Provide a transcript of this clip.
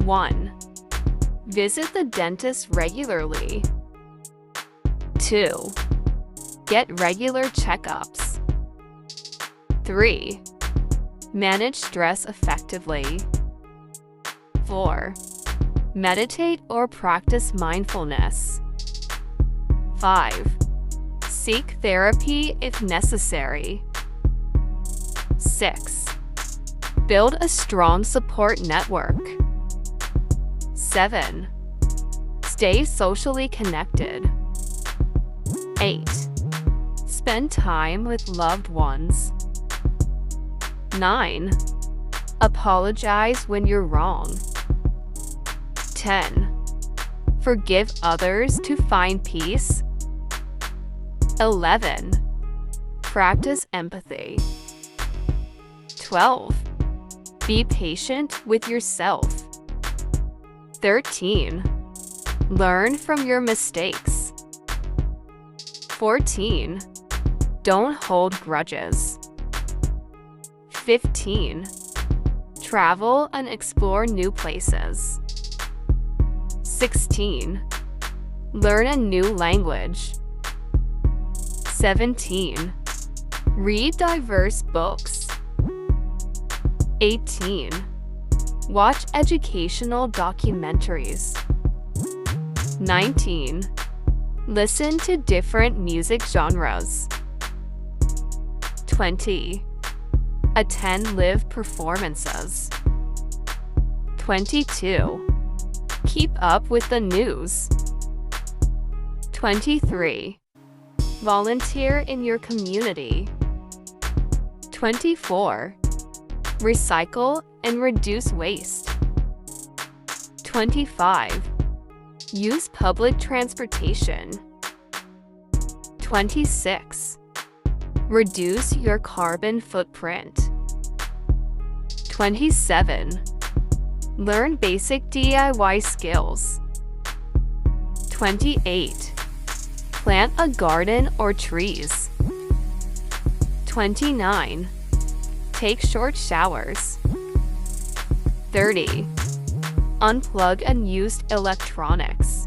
1. Visit the dentist regularly. 2. Get regular checkups. 3. Manage stress effectively. 4. Meditate or practice mindfulness. 5. Seek therapy if necessary. 6. Build a strong support network. 7. Stay socially connected. 8. Spend time with loved ones. 9. Apologize when you're wrong. 10. Forgive others to find peace. 11. Practice empathy. 12. Be patient with yourself. 13. Learn from your mistakes. 14. Don't hold grudges. 15. Travel and explore new places. 16. Learn a new language. 17. Read diverse books. 18. Watch educational documentaries. 19. Listen to different music genres. 20. Attend live performances. 22. Keep up with the news. 23. Volunteer in your community. 24. Recycle and reduce waste. 25. Use public transportation. 26. Reduce your carbon footprint. 27. Learn basic DIY skills. 28. Plant a garden or trees. 29. Take short showers. 30. Unplug unused electronics.